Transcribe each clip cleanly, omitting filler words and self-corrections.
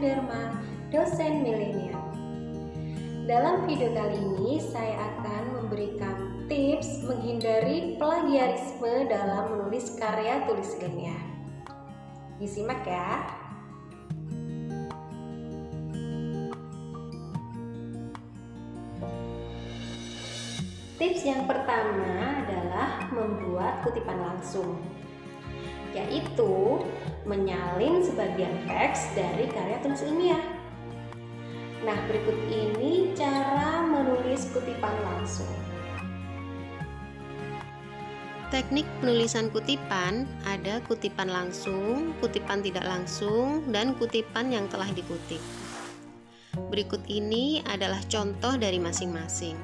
Sudarma, dosen milenial. Dalam video kali ini saya akan memberikan tips menghindari plagiarisme dalam menulis karya tulis ilmiah. Disimak ya. Tips yang pertama adalah membuat kutipan langsung, yaitu menyalin sebagian teks dari karya tulis ilmiah. Nah, berikut ini cara menulis kutipan langsung. Teknik penulisan kutipan ada kutipan langsung, kutipan tidak langsung, dan kutipan yang telah dikutip. Berikut ini adalah contoh dari masing-masing.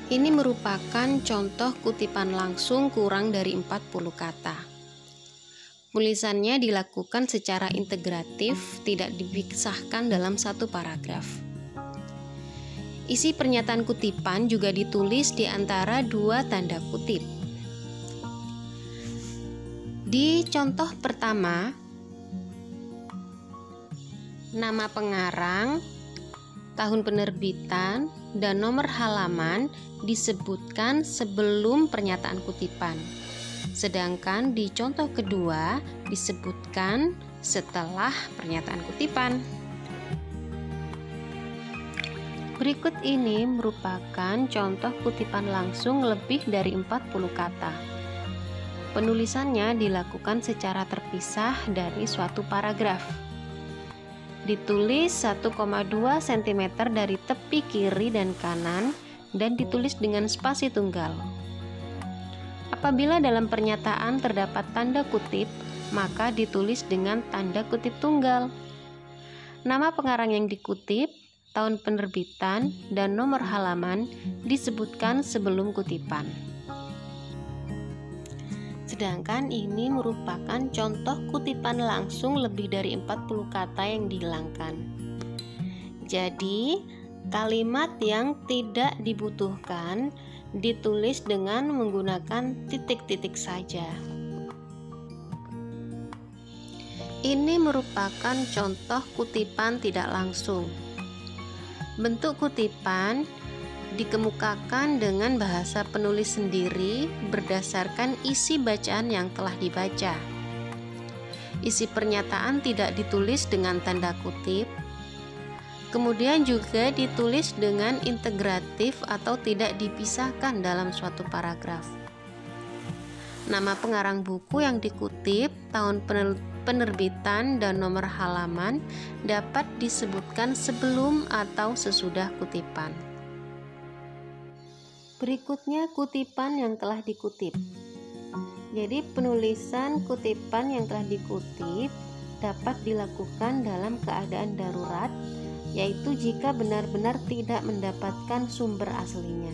Ini merupakan contoh kutipan langsung kurang dari 40 kata. Tulisannya dilakukan secara integratif, tidak dipisahkan dalam satu paragraf. Isi pernyataan kutipan juga ditulis di antara dua tanda kutip. Di contoh pertama, nama pengarang, tahun penerbitan, dan nomor halaman disebutkan sebelum pernyataan kutipan. Sedangkan di contoh kedua disebutkan setelah pernyataan kutipan. Berikut ini merupakan contoh kutipan langsung lebih dari 40 kata. Penulisannya dilakukan secara terpisah dari suatu paragraf. Ditulis 1,2 cm dari tepi kiri dan kanan dan ditulis dengan spasi tunggal. Apabila dalam pernyataan terdapat tanda kutip, maka ditulis dengan tanda kutip tunggal. Nama pengarang yang dikutip, tahun penerbitan, dan nomor halaman disebutkan sebelum kutipan. Sedangkan ini merupakan contoh kutipan langsung lebih dari 40 kata yang dihilangkan. Jadi, kalimat yang tidak dibutuhkan ditulis dengan menggunakan titik-titik saja. Ini merupakan contoh kutipan tidak langsung. Bentuk kutipan dikemukakan dengan bahasa penulis sendiri berdasarkan isi bacaan yang telah dibaca. Isi pernyataan tidak ditulis dengan tanda kutip, kemudian juga ditulis dengan integratif atau tidak dipisahkan dalam suatu paragraf. Nama pengarang buku yang dikutip, tahun penerbitan, dan nomor halaman dapat disebutkan sebelum atau sesudah kutipan. Berikutnya kutipan yang telah dikutip. Jadi penulisan kutipan yang telah dikutip dapat dilakukan dalam keadaan darurat, yaitu jika benar-benar tidak mendapatkan sumber aslinya.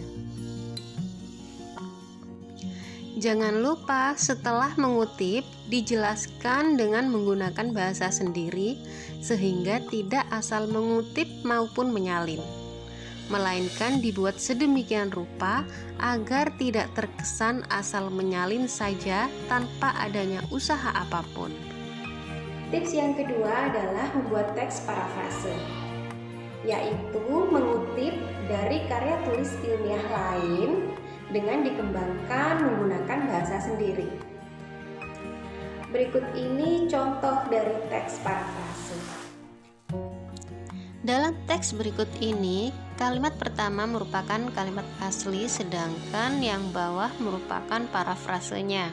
Jangan lupa setelah mengutip dijelaskan dengan menggunakan bahasa sendiri sehingga tidak asal mengutip maupun menyalin, melainkan dibuat sedemikian rupa agar tidak terkesan asal menyalin saja tanpa adanya usaha apapun. Tips yang kedua adalah membuat teks parafrase, yaitu mengutip dari karya tulis ilmiah lain dengan dikembangkan menggunakan bahasa sendiri. Berikut ini contoh dari teks parafrase. Dalam teks berikut ini, kalimat pertama merupakan kalimat asli, sedangkan yang bawah merupakan parafrasenya.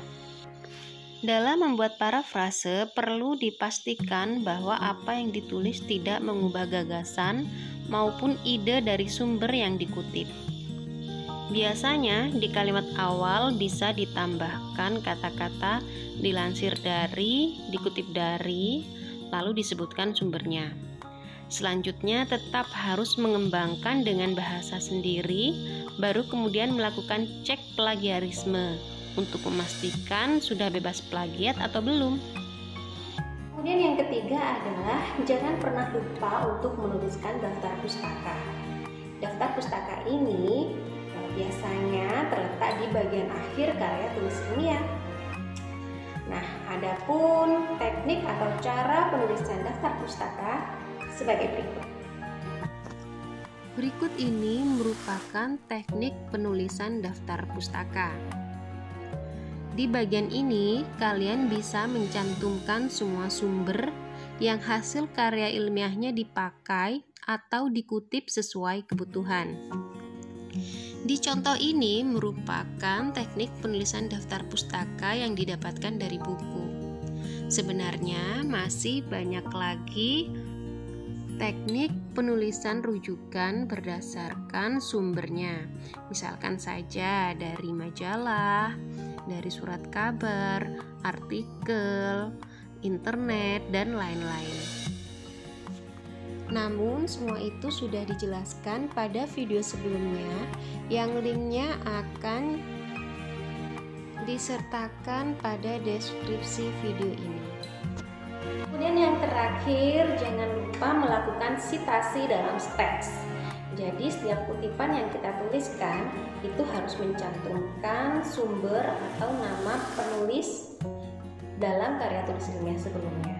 Dalam membuat parafrase, perlu dipastikan bahwa apa yang ditulis tidak mengubah gagasan maupun ide dari sumber yang dikutip. Biasanya, di kalimat awal bisa ditambahkan kata-kata dilansir dari, dikutip dari, lalu disebutkan sumbernya. Selanjutnya, tetap harus mengembangkan dengan bahasa sendiri, baru kemudian melakukan cek plagiarisme untuk memastikan sudah bebas plagiat atau belum. Kemudian yang ketiga adalah jangan pernah lupa untuk menuliskan daftar pustaka. Daftar pustaka ini biasanya terletak di bagian akhir karya tulis ilmiah. Nah, Adapun teknik atau cara penulisan daftar pustaka sebagai berikut. Berikut ini merupakan teknik penulisan daftar pustaka. Di bagian ini, kalian bisa mencantumkan semua sumber yang hasil karya ilmiahnya dipakai atau dikutip sesuai kebutuhan. Di contoh ini merupakan teknik penulisan daftar pustaka yang didapatkan dari buku. Sebenarnya masih banyak lagi teknik penulisan rujukan berdasarkan sumbernya. Misalkan saja dari majalah, dari surat kabar, artikel, internet, dan lain-lain. Namun semua itu sudah dijelaskan pada video sebelumnya yang linknya akan disertakan pada deskripsi video ini. Kemudian yang terakhir, jangan lupa melakukan citasi dalam teks. Jadi setiap kutipan yang kita tuliskan itu harus mencantumkan sumber atau nama penulis dalam karya tulis ilmiah sebelumnya.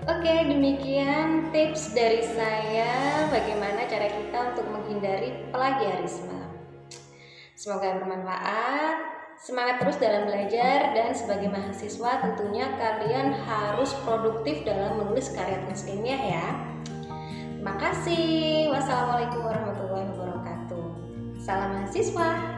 Oke, demikian tips dari saya bagaimana cara kita untuk menghindari plagiarisme. Semoga bermanfaat. Semangat terus dalam belajar, dan sebagai mahasiswa tentunya kalian harus produktif dalam menulis karya tulis ilmiah ya. Terima kasih. Wassalamualaikum warahmatullahi wabarakatuh. Salam mahasiswa.